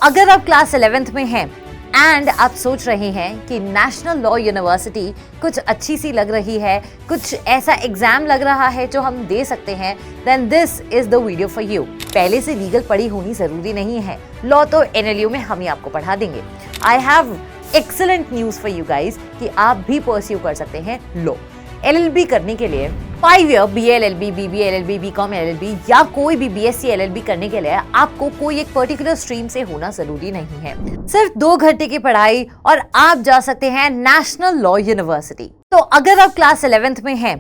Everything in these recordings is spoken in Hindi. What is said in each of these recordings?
अगर आप क्लास 11th में हैं एंड आप सोच रहे हैं कि नेशनल लॉ यूनिवर्सिटी कुछ अच्छी सी लग रही है, कुछ ऐसा एग्जाम लग रहा है जो हम दे सकते हैं, then this is the video for you. पहले से लीगल पढ़ी होनी जरूरी नहीं है, लॉ तो एनएलयू में हम ही आपको पढ़ा देंगे। I have excellent news for you guys कि आप भी परस्यू कर सकते हैं लॉ। एलएलबी करने के लिए 5 year BA LLB, BBA LLB, BCom LLB या कोई भी BSc LLB करने के लिए आपको कोई एक पर्टिकुलर स्ट्रीम से होना जरूरी नहीं है। सिर्फ 2 घंटे की पढ़ाई और आप जा सकते हैं नेशनल लॉ यूनिवर्सिटी। तो अगर आप क्लास 11th में हैं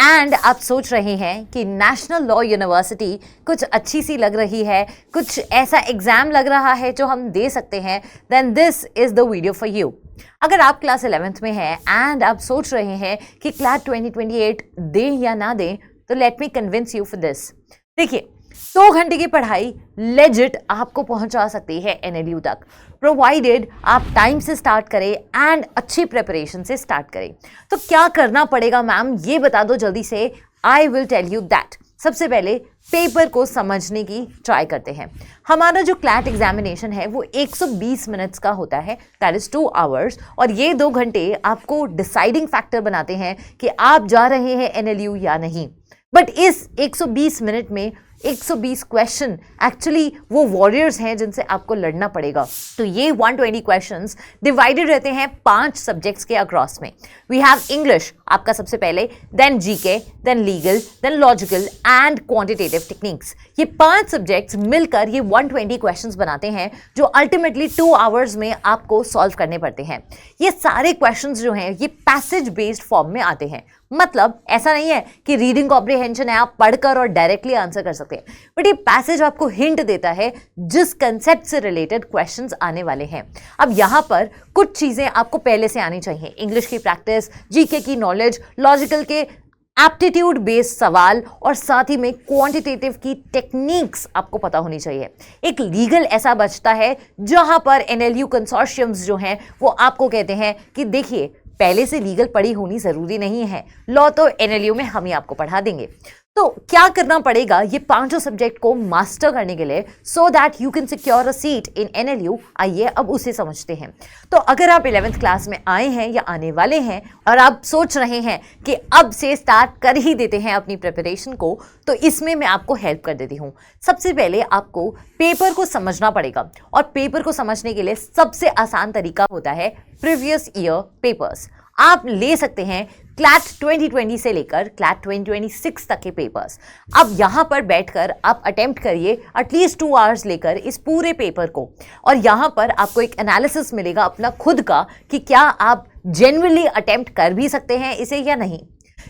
एंड आप सोच रहे हैं कि नेशनल लॉ यूनिवर्सिटी कुछ अच्छी सी लग रही है, कुछ ऐसा एग्जाम लग रहा है जो हम दे सकते हैं, then this is the video for you. अगर आप क्लास 11th में हैं एंड आप सोच रहे हैं कि क्लैट 2028 दें या ना दें, तो let me convince you for this. देखिए, 2 घंटे की पढ़ाई लेजिट आपको पहुंचा सकती है एनएलयू तक, प्रोवाइडेड आप टाइम से स्टार्ट करें एंड अच्छी प्रिपरेशन से स्टार्ट करें। तो क्या करना पड़ेगा मैम, ये बता दो जल्दी से। I will tell you that. सबसे पहले पेपर को समझने की ट्राई करते हैं। हमारा जो क्लैट एग्जामिनेशन है वो 120 मिनट्स का होता है, दैट इज 2 आवर्स, और ये 2 घंटे आपको डिसाइडिंग फैक्टर बनाते हैं कि आप जा रहे हैं एनएलयू या नहीं। बट इस 120 मिनट में 120 क्वेश्चन एक्चुअली वो वॉरियर्स हैं जिनसे आपको लड़ना पड़ेगा। तो ये 120 क्वेश्चंस डिवाइडेड रहते हैं 5 सब्जेक्ट्स के अक्रॉस में। वी हैव इंग्लिश आपका सबसे पहले, then GK, then legal, then logical and quantitative techniques. ये 5 सब्जेक्ट्स मिलकर ये 120 क्वेश्चंस बनाते हैं जो अल्टीमेटली 2 आवर्स में आपको सॉल्व करने पड़ते हैं। ये सारे क्वेश्चंस जो हैं ये पैसेज बेस्ड फॉर्म में आते हैं। मतलब ऐसा नहीं है कि रीडिंग कॉम्प्रिहेंशन है आप पढ़कर और डायरेक्टली आंसर कर सकते हैं, बट ये पैसेज आपको हिंट देता है जिस कंसेप्ट से रिलेटेड क्वेश्चंस आने वाले हैं। अब यहाँ पर कुछ चीजें आपको पहले से आनी चाहिए। इंग्लिश की प्रैक्टिस, जीके की नॉलेज, लॉजिकल के एप्टीट्यूड बेस्ड सवाल और साथ ही में क्वांटिटेटिव की टेक्निक्स आपको पता होनी चाहिए। एक लीगल ऐसा बचता है जहां पर एनएलयू कंसोर्शियम्स जो हैं वो आपको कहते हैं कि देखिए, पहले से लीगल पढ़ी होनी जरूरी नहीं है, लॉ तो एनएलयू में हम ही आपको पढ़ा देंगे। तो क्या करना पड़ेगा ये 5 सब्जेक्ट को मास्टर करने के लिए, so that you can secure a seat in NLU. आइए अब उसे समझते हैं। तो अगर आप 11th क्लास में आए हैं या आने वाले हैं और आप सोच रहे हैं कि अब से स्टार्ट कर ही देते हैं अपनी प्रिपरेशन को, तो इसमें मैं आपको हेल्प कर देती हूँ। सबसे पहले आपको पेपर को समझना पड़ेगा, और पेपर को समझने के लिए सबसे आसान तरीका होता है प्रीवियस ईयर पेपर्स। आप ले सकते हैं क्लैट 2020 से लेकर क्लैट 2026 तक के पेपर्स। अब यहाँ पर बैठकर आप अटेम्प्ट करिए एटलीस्ट 2 आवर्स लेकर इस पूरे पेपर को, और यहाँ पर आपको एक एनालिसिस मिलेगा अपना खुद का कि क्या आप जेन्युइनली अटेम्प्ट कर भी सकते हैं इसे या नहीं।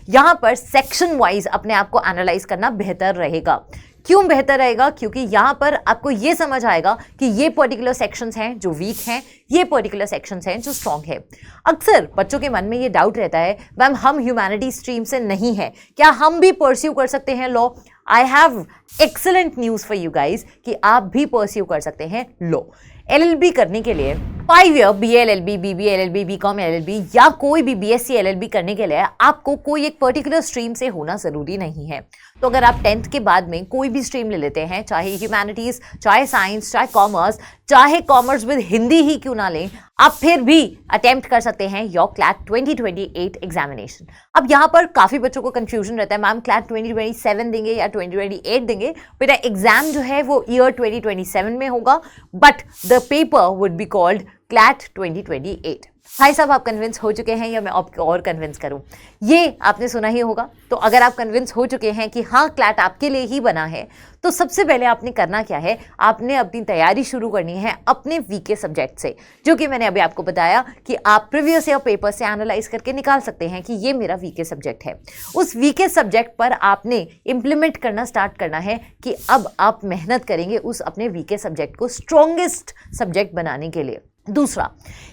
यहाँ पर सेक्शन वाइज अपने आप को एनालाइज करना बेहतर रहेगा। क्यों बेहतर रहेगा? क्योंकि यहाँ पर आपको ये समझ आएगा कि ये पर्टिकुलर सेक्शंस हैं जो वीक हैं, ये पर्टिकुलर सेक्शंस हैं जो स्ट्रॉन्ग है। अक्सर बच्चों के मन में ये डाउट रहता है, मैम हम ह्यूमैनिटी स्ट्रीम से नहीं है, क्या हम भी परस्यू कर सकते हैं law? I have excellent news for you guys कि आप भी परस्यू कर सकते हैं लॉ। एलएलबी करने के लिए 5 year BA LLB, BBA LLB, BCom LLB या कोई भी BSc LLB करने के लिए आपको कोई एक पर्टिकुलर स्ट्रीम से होना जरूरी नहीं है। तो अगर आप 10th के बाद में कोई भी स्ट्रीम ले लेते हैं, चाहे ह्यूमैनिटीज, चाहे साइंस, चाहे कॉमर्स, चाहे कॉमर्स विद हिंदी ही क्यों ना लें, आप फिर भी अटेम्प्ट कर सकते हैं योर क्लैट 2028 एग्जामिनेशन। अब यहाँ पर काफी बच्चों को कंफ्यूजन रहता है, मैम क्लैट 2027 देंगे या 2028 देंगे? बेटा एग्जाम जो है वो ईयर 2027 में होगा, but the paper would be called CLAT 2028। भाई साहब, आप कन्विंस हो चुके हैं या मैं आपको और कन्विंस करूं? ये आपने सुना ही होगा। तो अगर आप कन्विंस हो चुके हैं कि हाँ क्लैट आपके लिए ही बना है, तो सबसे पहले आपने करना क्या है, आपने अपनी तैयारी शुरू करनी है अपने वीके सब्जेक्ट से, जो कि मैंने अभी आपको बताया कि आप प्रीवियस ईयर पेपर से एनालाइज करके निकाल सकते हैं कि ये मेरा वीके सब्जेक्ट है। उस वीके सब्जेक्ट पर आपने इंप्लीमेंट करना स्टार्ट करना है कि अब आप मेहनत करेंगे उस अपने वीके सब्जेक्ट को स्ट्रॉन्गेस्ट सब्जेक्ट बनाने के लिए। दूसरा,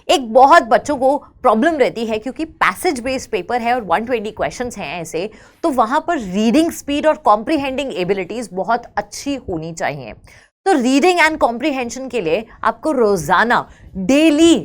एक बहुत बच्चों को प्रॉब्लम रहती है क्योंकि पैसेज बेस्ड पेपर है और 120 क्वेश्चंस हैं ऐसे, तो वहाँ पर रीडिंग स्पीड और कॉम्प्रिहेंडिंग एबिलिटीज़ बहुत अच्छी होनी चाहिए। तो रीडिंग एंड कॉम्प्रिहेंशन के लिए आपको रोजाना डेली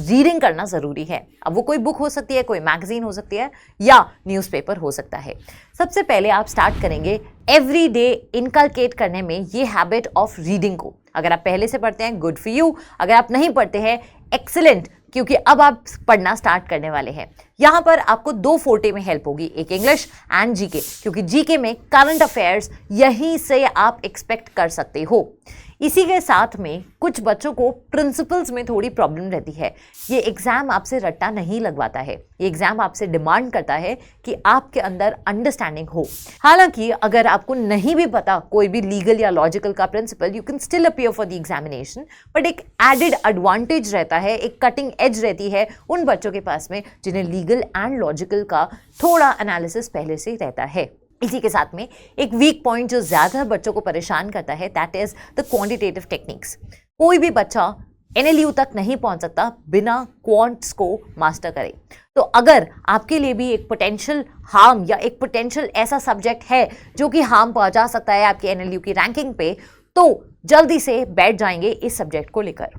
रीडिंग करना जरूरी है। अब वो कोई बुक हो सकती है, कोई मैगजीन हो सकती है, या न्यूज़पेपर हो सकता है। सबसे पहले आप स्टार्ट करेंगे एवरी डे इनकलकेट करने में ये हैबिट ऑफ रीडिंग को। अगर आप पहले से पढ़ते हैं, गुड फॉर यू। अगर आप नहीं पढ़ते हैं, एक्सीलेंट, क्योंकि अब आप पढ़ना स्टार्ट करने वाले हैं। यहाँ पर आपको 2 फोटे में हेल्प होगी, एक इंग्लिश एंड जीके, क्योंकि जीके में करंट अफेयर्स यहीं से आप एक्सपेक्ट कर सकते हो। इसी के साथ में कुछ बच्चों को प्रिंसिपल्स में थोड़ी प्रॉब्लम रहती है। ये एग्जाम आपसे रट्टा नहीं लगवाता है, ये एग्जाम आपसे डिमांड करता है कि आपके अंदर अंडरस्टैंडिंग हो। हालांकि अगर आपको नहीं भी पता कोई भी लीगल या लॉजिकल का principle, you can still appear for the examination, but एक एडेड एडवांटेज रहता है, एक कटिंग एज रहती है उन बच्चों के पास में जिन्हें लीगल एंड लॉजिकल का थोड़ा एनालिसिस पहले से रहता है। इसी के साथ में एक वीक पॉइंट जो ज़्यादा बच्चों को परेशान करता है, that is the quantitative techniques. कोई भी बच्चा NLU तक नहीं पहुंच सकता बिना क्वांट्स को मास्टर करे। तो अगर आपके लिए भी एक पोटेंशियल हार्म या एक पोटेंशियल ऐसा सब्जेक्ट है जो कि हार्म पहुंचा सकता है आपके NLU की रैंकिंग पे, तो जल्दी से बैठ जाएंगे इस सब्जेक्ट को लेकर।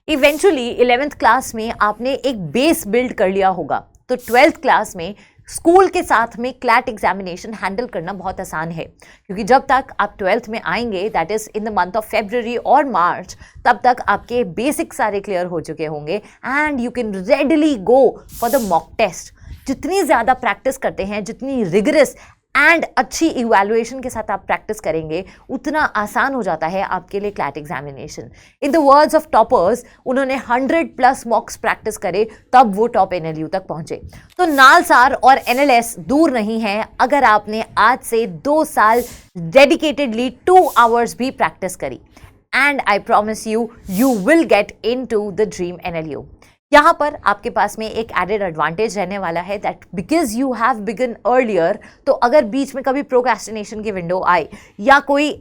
इवेंचुअली 11th क्लास में आपने एक बेस बिल्ड कर लिया होगा, तो 12th क्लास में स्कूल के साथ में क्लैट एग्जामिनेशन हैंडल करना बहुत आसान है, क्योंकि जब तक आप 12th में आएंगे, that is in the month of February और मार्च, तब तक आपके बेसिक सारे क्लियर हो चुके होंगे and you can readily go for the mock test. जितनी ज़्यादा प्रैक्टिस करते हैं, जितनी रिगरस एंड अच्छी इवैल्यूएशन के साथ आप प्रैक्टिस करेंगे, उतना आसान हो जाता है आपके लिए CLAT examination. In the words of toppers, उन्होंने 100+ मॉक्स प्रैक्टिस करे तब वो टॉप NLU तक पहुंचे। तो नालसार और NLS दूर नहीं है अगर आपने आज से 2 साल डेडिकेटेडली 2 आवर्स भी प्रैक्टिस करी, and I promise you, you will get into the dream NLU। यहाँ पर आपके पास में एक एडेड एडवांटेज रहने वाला है, that because you have begun earlier, तो अगर बीच में कभी प्रोक्रेस्टिनेशन की विंडो आए, या कोई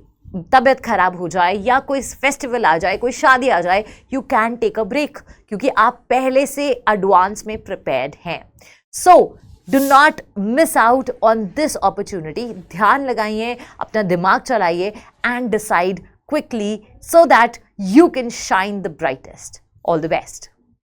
तबीयत खराब हो जाए, या कोई फेस्टिवल आ जाए, कोई शादी आ जाए, you can take a break, क्योंकि आप पहले से एडवांस में प्रिपेयर्ड हैं। So do not miss out on this opportunity. ध्यान लगाइए, अपना दिमाग चलाइए and decide quickly so that you can shine the brightest. All the best.